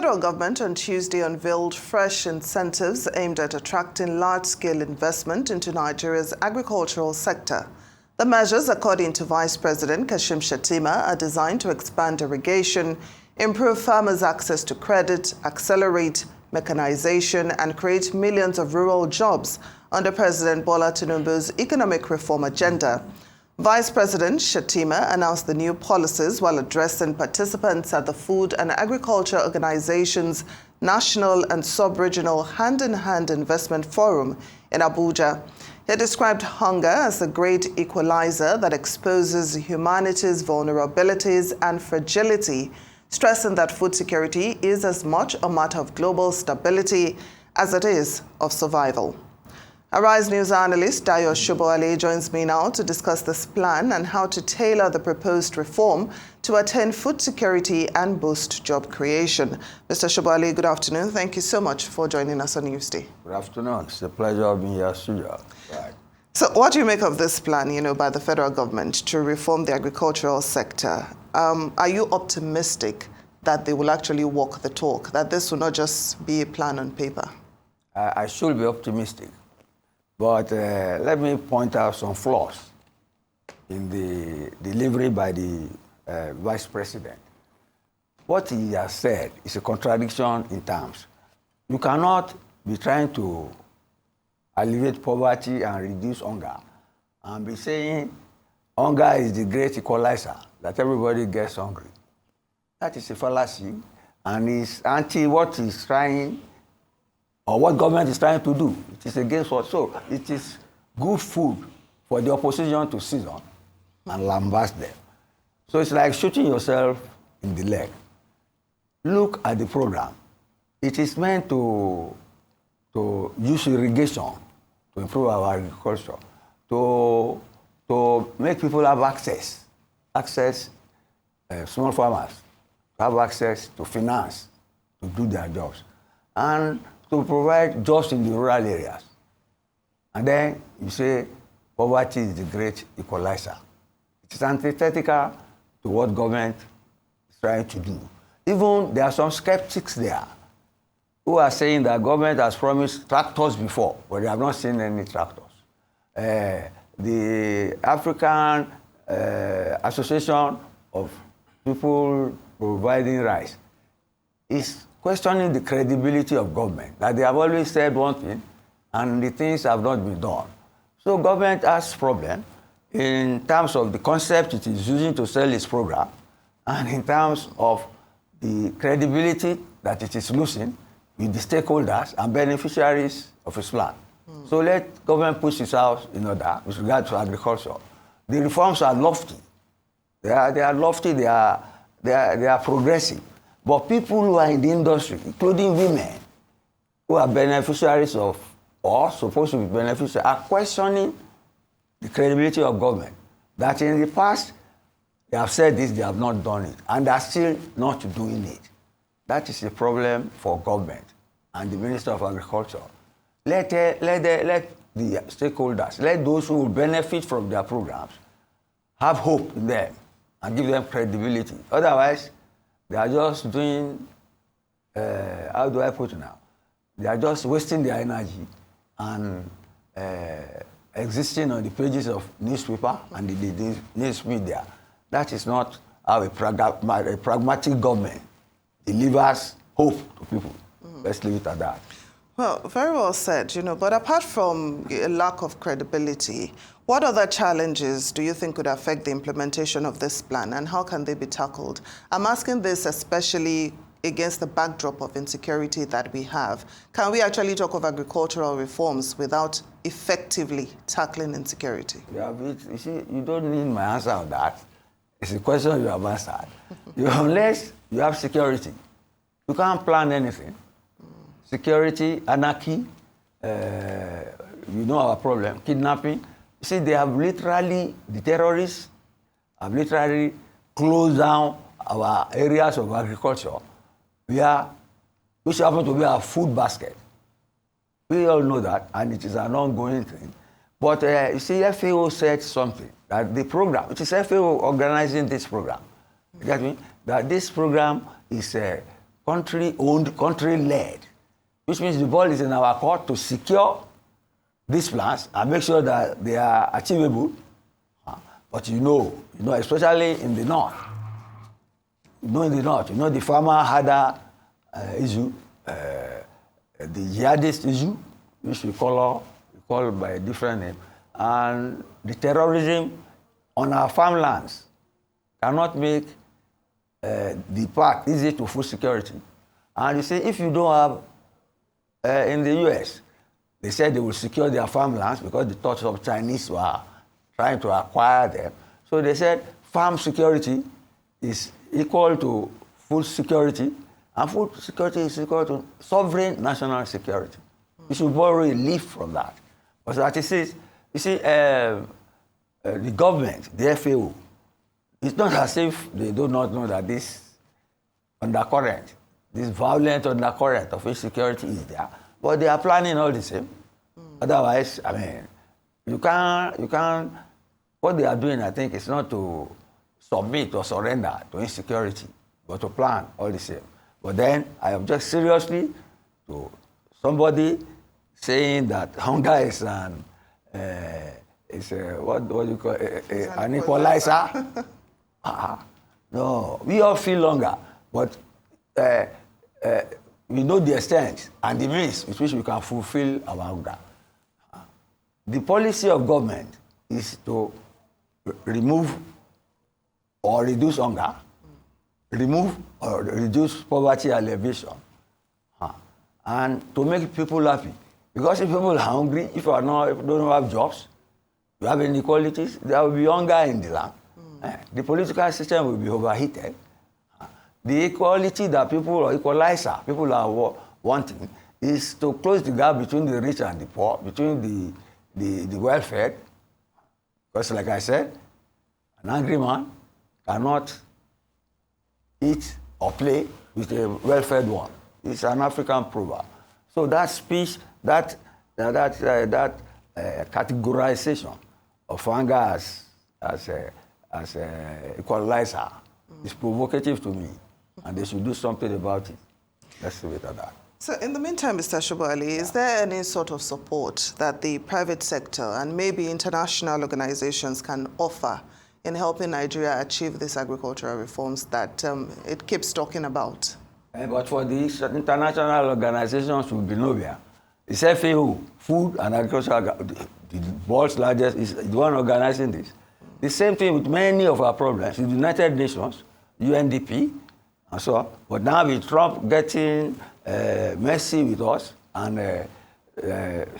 federal government on Tuesday unveiled fresh incentives aimed at attracting large-scale investment into Nigeria's agricultural sector. The measures, according to Vice President Kashim Shettima, are designed to expand irrigation, improve farmers' access to credit, accelerate mechanization, and create millions of rural jobs under President Bola Tinubu's economic reform agenda. Vice President Shettima announced the new policies while addressing participants at the Food and Agriculture Organization's National and Sub-Regional Hand-in-Hand Investment Forum in Abuja. He described hunger as a great equalizer that exposes humanity's vulnerabilities and fragility, stressing that food security is as much a matter of global stability as it is of survival. Arise News analyst Dayo Sobowale joins me now to discuss this plan and how to tailor the proposed reform to attain food security and boost job creation. Mr. Sobowale, good afternoon. Thank you so much for joining us on Newsday. Good afternoon. It's a pleasure of being here, studio. Right. So what do you make of this plan, by the federal government to reform the agricultural sector? Are you optimistic that they will actually walk the talk, that this will not just be a plan on paper? I should be optimistic. But let me point out some flaws in the delivery by the Vice President. What he has said is a contradiction in terms. You cannot be trying to alleviate poverty and reduce hunger and be saying hunger is the great equalizer, that everybody gets hungry. That is a fallacy, and it's anti what he's trying or what government is trying to do. It is against what. So it is good food for the opposition to seize on and lambast them. So it's like shooting yourself in the leg. Look at the program. It is meant to use irrigation to improve our agriculture, to make people have access, small farmers have access to finance to do their jobs, and to provide jobs in the rural areas. And then you say poverty is the great equalizer. It is antithetical to what government is trying to do. Even there are some skeptics there who are saying that government has promised tractors before, but they have not seen any tractors. The African Association of People Providing Rice is questioning the credibility of government, that they have always said one thing and the things have not been done. So government has problem in terms of the concept it is using to sell its program and in terms of the credibility that it is losing with the stakeholders and beneficiaries of its plan. So let government push its house in order with regard to agriculture. The reforms are lofty. They are lofty, they are progressive. But people who are in the industry, including women, who are beneficiaries of, or supposed to be beneficiaries, are questioning the credibility of government. That in the past, they have said this, they have not done it, and they are still not doing it. That is a problem for government and the Minister of Agriculture. Let the stakeholders, let those who will benefit from their programs have hope in them and give them credibility. Otherwise, they are just doing, how do I put it now? They are just wasting their energy and existing on the pages of newspaper and the news media. That is not how a pragmatic government delivers hope to people. Let's leave it at that. Well, very well said, but apart from a lack of credibility, what other challenges do you think could affect the implementation of this plan, and how can they be tackled? I'm asking this especially against the backdrop of insecurity that we have. Can we actually talk of agricultural reforms without effectively tackling insecurity? Yeah, you see, you don't need my answer on that. It's a question you have answered. Unless you have security, you can't plan anything. Security, anarchy, our problem, kidnapping. You see, the terrorists have literally closed down our areas of agriculture, which happen to be our food basket. We all know that, and it is an ongoing thing. But you see, FAO said something, that the program, it is FAO organizing this program, you get me? That this program is country-owned, country-led, which means the ball is in our court to secure these plans and make sure that they are achievable. But you know, especially in the north, the farmer had a issue, the jihadist issue, which we call by a different name, and the terrorism on our farmlands cannot make the path easy to food security. And you see, if you don't have, in the US, they said they will secure their farmlands because the thoughts of Chinese were trying to acquire them. So they said farm security is equal to food security, and food security is equal to sovereign national security. You should borrow a leaf from that. But as it is, you see, the government, the FAO, it's not as if they do not know that this undercurrent, this violent undercurrent of insecurity is there, but they are planning all the same. Otherwise, I mean, you can't, what they are doing, I think, is not to submit or surrender to insecurity, but to plan all the same. But then I object seriously to somebody saying that hunger is what do you call it, an equalizer. No, we all feel hunger, but we know the extent and the means with which we can fulfill our hunger. The policy of government is to remove or reduce hunger, remove or reduce poverty alleviation, and to make people happy. Because if people are hungry, if you don't have jobs, you have inequalities, there will be hunger in the land. The political system will be overheated. The equality that people are wanting is to close the gap between the rich and the poor, between the well-fed. Because like I said, an angry man cannot eat or play with a well-fed one. It's an African proverb. So that speech, that categorization of hunger as a equalizer is provocative to me, and they should do something about it. Let's leave it at that. So in the meantime, Mr. Sobowale, is there any sort of support that the private sector and maybe international organizations can offer in helping Nigeria achieve these agricultural reforms that it keeps talking about? But for these international organizations will be nowhere. It's FAO, Food and Agriculture, the world's largest, is the one organizing this. The same thing with many of our problems, the United Nations, UNDP, and so on. But now with Trump getting messy with us and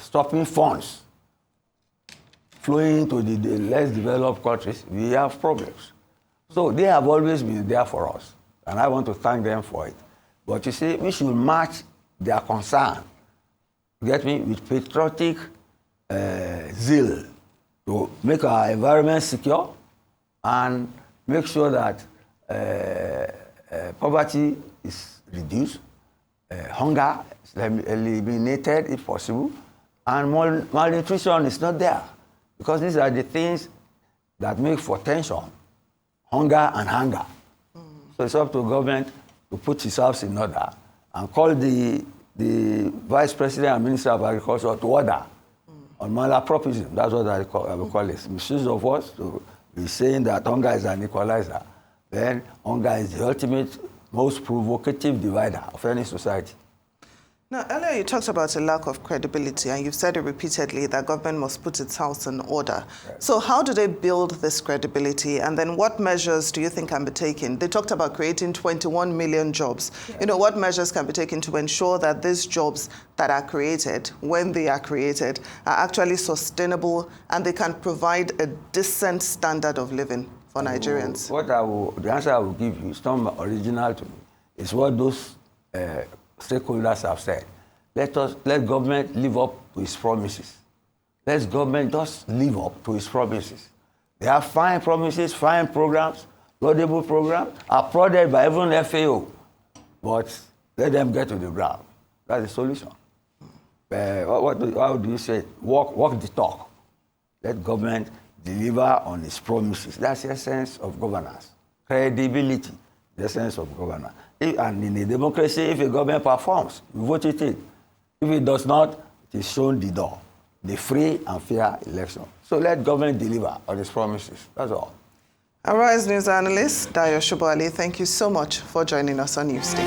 stopping funds flowing to the less developed countries, we have problems. So they have always been there for us, and I want to thank them for it. But you see, we should match their concern, get me, with patriotic zeal to make our environment secure and make sure that poverty is reduced, hunger is eliminated if possible, and malnutrition is not there. Because these are the things that make for tension, hunger and hunger. So it's up to government to put its house in order and call the Vice President and Minister of Agriculture to order on malapropism. That's what I will call it. Misuse of us to be saying that hunger is an equalizer. Then hunger is the ultimate, most provocative divider of any society. Now, earlier you talked about a lack of credibility, and you've said it repeatedly that government must put its house in order. Right. So how do they build this credibility, and then what measures do you think can be taken? They talked about creating 21 million jobs. Right. You know, what measures can be taken to ensure that these jobs that are created, when they are created, are actually sustainable and they can provide a decent standard of living for Nigerians? The answer I will give you is not original to me. It's what those stakeholders have said. Let government live up to its promises. Let government just live up to its promises. They have fine promises, fine programs, laudable programs, applauded by even FAO. But let them get to the ground. That's the solution. How do you say it? Walk the talk. Let government deliver on its promises. That's the essence of governance. Credibility. the essence of government. And in a democracy, if a government performs, you vote it in. If it does not, it is shown the door, the free and fair election. So let government deliver on its promises. That's all. Arise News analyst Dayo Sobowale, thank you so much for joining us on Newsday.